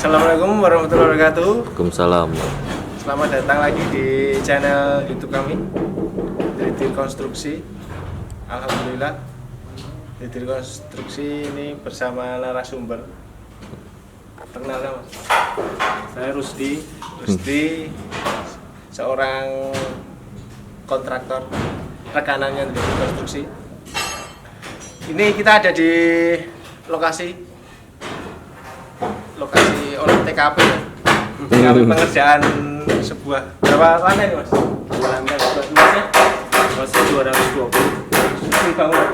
Assalamualaikum warahmatullahi wabarakatuh. Waalaikumsalam. Selamat datang lagi di channel YouTube kami, Tritir Konstruksi. Alhamdulillah, Tritir Konstruksi ini bersama narasumber. Perkenalkan Mas. Saya Rusdi. Seorang kontraktor rekanannya Tritir Konstruksi. Ini kita ada di lokasi oleh TKP ya. TKP pengerjaan sebuah berapa lantai nih Mas? Dua lantai, luasnya 220. Bangun.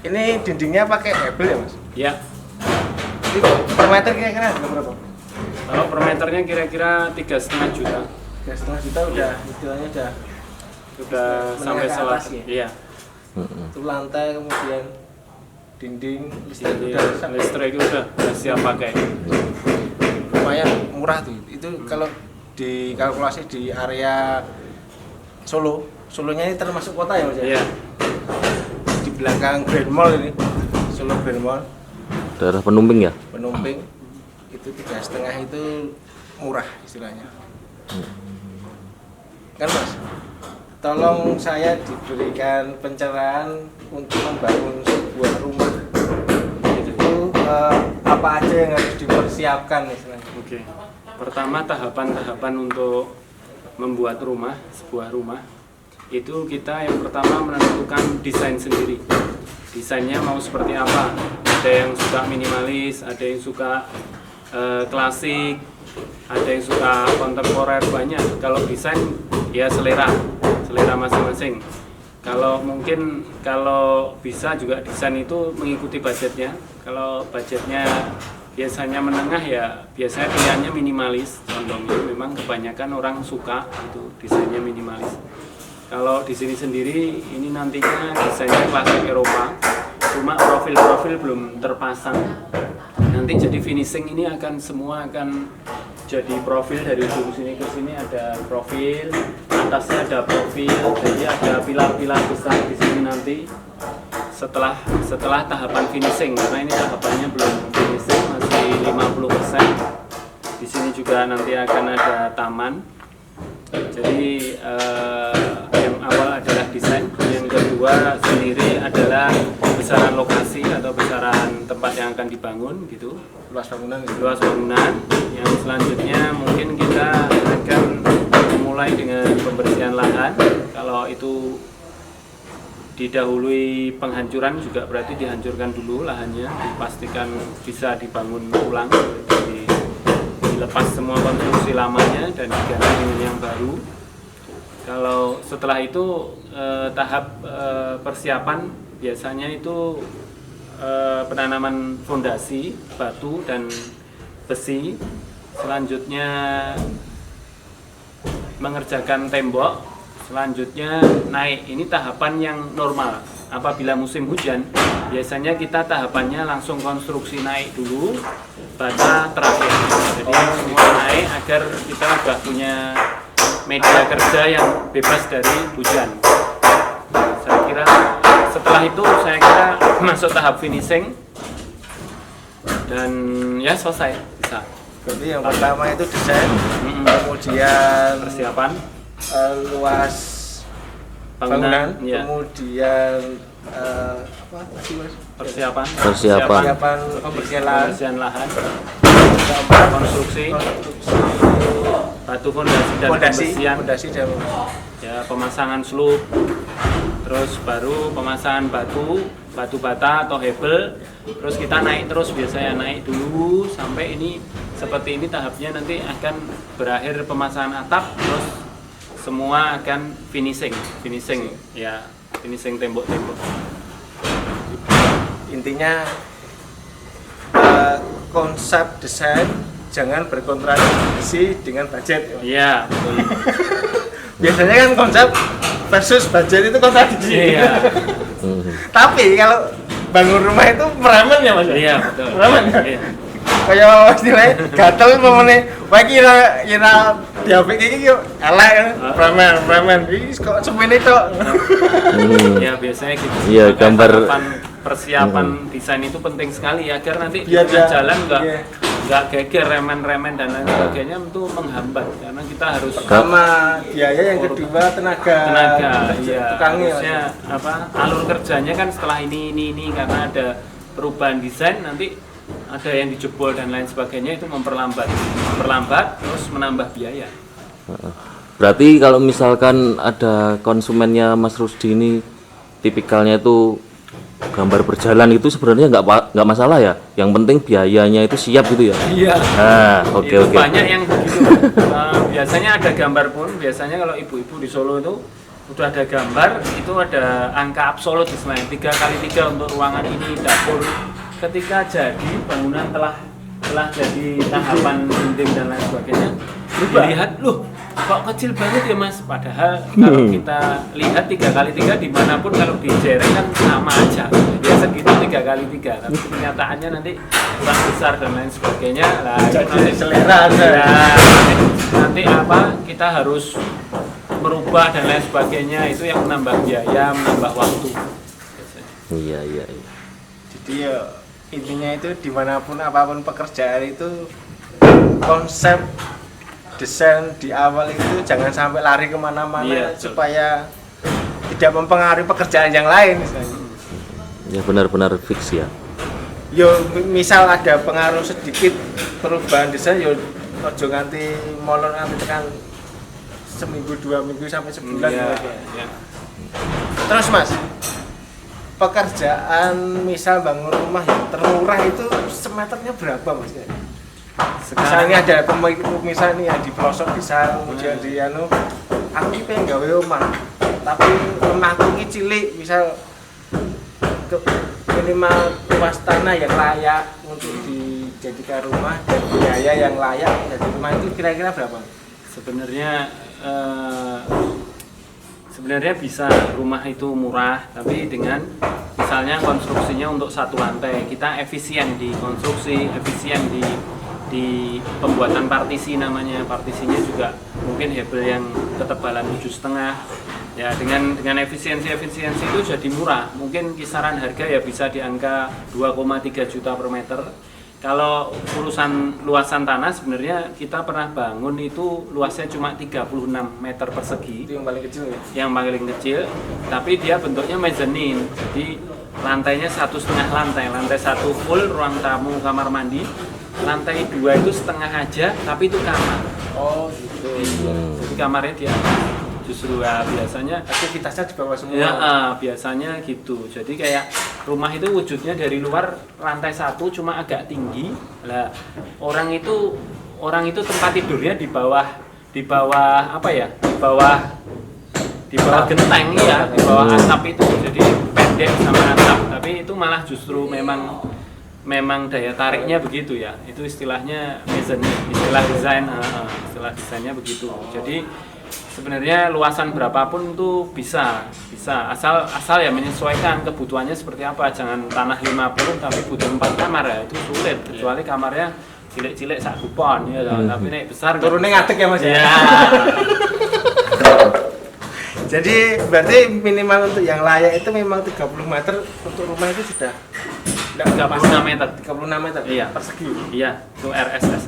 Ini dindingnya pakai hebel ya Mas? Ya. Ini per meter kira-kira berapa? Kalau per meternya kira-kira 3,5 juta. 3,5 juta udah istilahnya Udah sampai ke salah. atas ya? Iya. Itu lantai, kemudian dinding, listrik Jadi udah listrik udah siap pakai. lumayan murah tuh. Itu kalau dikalkulasi di area Solonya ini termasuk kota ya Mas? Iya. Di belakang Grand Mall ini, Solo Grand Mall, Daerah Penumping ya? Penumping itu 3,5 itu murah istilahnya. Kan Mas, tolong saya diberikan pencerahan untuk membangun sebuah rumah itu apa aja yang harus dipersiapkan istilahnya. Oke. Pertama tahapan-tahapan untuk membuat sebuah rumah itu kita yang pertama menentukan desain sendiri. Desainnya mau seperti apa? Ada yang suka minimalis, ada yang suka klasik, ada yang suka kontemporer, banyak. Kalau desain ya selera masing-masing. Kalau bisa juga desain itu mengikuti budgetnya. Kalau budgetnya biasanya menengah ya biasanya pilihannya minimalis. Contohnya memang kebanyakan orang suka itu desainnya minimalis. Kalau di sini sendiri ini nantinya desainnya klasik Eropa, cuma profil-profil belum terpasang. Nanti jadi finishing ini semua akan jadi profil dari ujung sini ke sini ada profil, atasnya ada profil, jadi ada pilar-pilar besar di sini nanti. Setelah tahapan finishing, karena ini tahapannya belum finishing, masih 50%. Di sini juga nanti akan ada taman. Jadi yang awal adalah desain, yang kedua sendiri adalah besaran lokasi atau besaran tempat yang akan dibangun gitu. Luas bangunan gitu. Luas bangunan. Yang selanjutnya mungkin kita akan memulai dengan pembersihan lahan. Kalau itu didahului penghancuran juga berarti dihancurkan dulu lahannya, dipastikan bisa dibangun ulang, jadi dilepas semua konstruksi lamanya dan diganti dengan yang baru. Kalau setelah itu tahap persiapan biasanya itu penanaman fondasi batu dan besi, selanjutnya mengerjakan tembok, selanjutnya naik. Ini tahapan yang normal. Apabila musim hujan, biasanya kita tahapannya langsung konstruksi naik dulu, bata terakhir. Jadi semua naik agar kita sudah punya media kerja yang bebas dari hujan. Saya kira setelah itu masuk tahap finishing dan ya selesai bisa. Berarti yang pertama itu desain, kemudian Persiapan luas bangunan, ya. Kemudian apa lagi Mas? Persiapan. Persiapan pembersihan lahan, keempat konstruksi, batu fondasi dan fondasi dan ya pemasangan sloop, terus baru pemasangan batu bata atau hebel, terus kita naik terus, biasanya naik dulu sampai ini seperti ini tahapnya, nanti akan berakhir pemasangan atap, terus semua akan finishing tembok-tembok. intinya konsep desain jangan berkontradiksi dengan budget. Iya, betul. Biasanya kan konsep versus budget itu kontradiksi. Iya. Tapi kalau bangun rumah itu meremen ya Mas? Iya, betul. Meremen ya? Iya. Kayak istilahnya gatel pemene. Wah kira diapik iki yo elek premen. Iki kok semene tok. Ya biasanya gitu. Iya, gambar persiapan desain itu penting sekali agar nanti di Biar tengah dia- jalan enggak iya. nggak geger remen-remen dan lain sebagainya itu menghambat karena kita harus Sama biaya, yang kedua tenaga iya tukangnya. harusnya apa alur kerjanya kan setelah ini karena ada perubahan desain nanti ada yang dijebol dan lain sebagainya itu memperlambat terus menambah biaya. Berarti kalau misalkan ada konsumennya Mas Rusdi ini tipikalnya itu gambar berjalan itu sebenarnya nggak masalah ya. Yang penting biayanya itu siap gitu ya. Iya. Nah, oke. Banyak yang begitu. Biasanya ada gambar pun. Biasanya kalau ibu-ibu di Solo itu udah ada gambar, itu ada angka absolut istilahnya 3x3 untuk ruangan ini, dapur. Ketika jadi bangunan telah jadi tahapan dinding dan lain sebagainya, dilihat loh kok kecil banget ya Mas, padahal kalau kita lihat 3x3 dimanapun kalau dijereng kan sama aja ya segitu 3x3, tapi kenyataannya nanti kurang besar dan lain sebagainya lah itu nanti selera ya, nanti apa kita harus merubah dan lain sebagainya, itu yang menambah biaya, menambah waktu. Iya. Jadi ya intinya itu dimanapun apapun pekerjaan itu konsep desain di awal itu jangan sampai lari kemana-mana supaya tidak mempengaruhi pekerjaan yang lain misalnya. Ya benar-benar fix ya. Yo misal ada pengaruh sedikit perubahan desain yo ojo nganti molor nganti tekan seminggu 2 minggu sampai sebulan ya. Terus Mas, pekerjaan misal bangun rumah yang termurah itu semeternya berapa Mas? Misalnya ada misalnya yang di pelosok desa kemudian di aku ini pengen gawe omah tapi rumahku ini cilik, misal minimal luas tanah yang layak untuk dijadikan rumah dan biaya yang layak jadi rumah itu kira-kira berapa? Sebenarnya bisa rumah itu murah, tapi dengan misalnya konstruksinya untuk satu lantai kita efisien di konstruksi, efisien di pembuatan partisi, namanya partisinya juga mungkin hebel yang ketebalan 7,5 ya, dengan efisiensi itu jadi murah, mungkin kisaran harga ya bisa di angka 2,3 juta per meter. Kalau urusan luasan tanah sebenarnya kita pernah bangun itu luasnya cuma 36 meter persegi. Itu yang paling kecil ya? Yang paling kecil, tapi dia bentuknya mezzanine. Jadi lantainya 1,5 lantai. Lantai 1 full ruang tamu kamar mandi. Lantai 2 itu setengah aja, tapi itu kamar. Oh gitu. Jadi kamarnya dia justru biasanya aktivitasnya di bawah semua. Ya, biasanya gitu. Jadi kayak rumah itu wujudnya dari luar lantai 1 cuma agak tinggi. Lah orang itu tempat tidurnya di bawah apa ya? Di bawah genteng ya, di bawah atap itu. Jadi pendek sama atap, tapi itu malah justru memang daya tariknya begitu ya. Itu istilahnya mezzanine, istilah desainnya begitu. Jadi sebenarnya luasan berapapun itu bisa asal ya menyesuaikan kebutuhannya seperti apa. Jangan tanah 50 tapi butuh 4 kamar ya, itu sulit, kecuali kamarnya cilik-cilik sak kupon ya, tapi naik besar turunnya ngadeg ya Mas ya. Jadi berarti minimal untuk yang layak itu memang 30 meter untuk rumah itu sudah 36 meter. 36 meter Iya. persegi. Iya, itu RSS.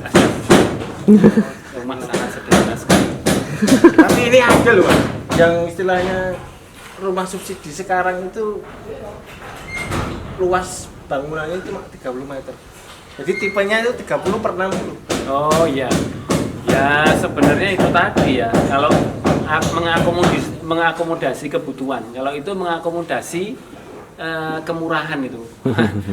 Rumah sangat sederhana sekali. Tapi ini ada loh Mas, yang istilahnya rumah subsidi sekarang itu luas bangunannya cuma 30 meter. Jadi tipenya itu 30 per 60. Oh iya. Ya sebenarnya itu tadi ya. Kalau mengakomodasi kebutuhan, kalau itu mengakomodasi kemurahan itu.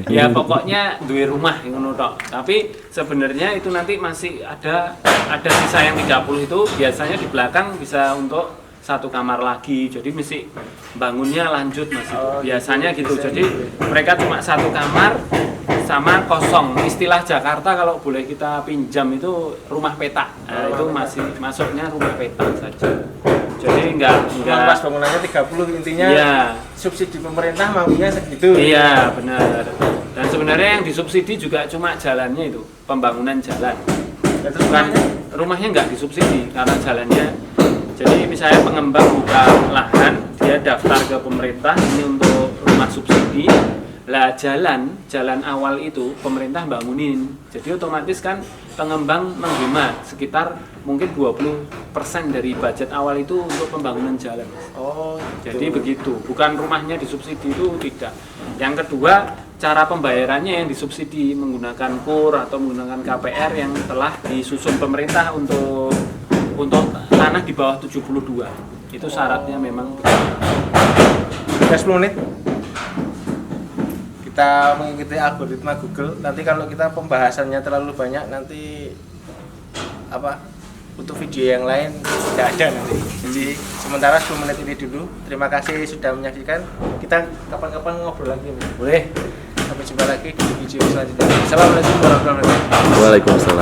Ya pokoknya duwe rumah ngono tok. Tapi sebenarnya itu nanti masih ada sisa yang 30 itu biasanya di belakang bisa untuk satu kamar lagi. Jadi mesti bangunnya lanjut Mas itu. Biasanya gitu. Jadi mereka cuma satu kamar sama kosong. Istilah Jakarta kalau boleh kita pinjam itu rumah petak. Nah, itu masih masuknya rumah petak saja. Jadi enggak luas bangunannya 30 intinya. Iya. Subsidi pemerintah maunya segitu. Iya, benar. Dan sebenarnya yang disubsidi juga cuma jalannya itu, pembangunan jalan. Ya, terus rumahnya enggak disubsidi karena jalannya. Jadi misalnya pengembang buka lahan, dia daftar ke pemerintah ini untuk rumah subsidi. Lah jalan awal itu pemerintah bangunin. Jadi otomatis kan pengembang menghemat sekitar mungkin 20% dari budget awal itu untuk pembangunan jalan. Oh, Jadi begitu, bukan rumahnya disubsidi itu tidak. Yang kedua, cara pembayarannya yang disubsidi menggunakan KUR atau menggunakan KPR yang telah disusun pemerintah untuk tanah di bawah 72. Itu syaratnya memang. Udah 10 menit. Kita mengikuti algoritma Google. Nanti kalau kita pembahasannya terlalu banyak, nanti apa untuk video yang lain tidak ada nanti. Jadi sementara 10 menit ini dulu. Terima kasih sudah menyaksikan. Kita kapan-kapan ngobrol lagi. Boleh. Sampai jumpa lagi di video selanjutnya. Assalamualaikum warahmatullahi wabarakatuh. Waalaikumsalam.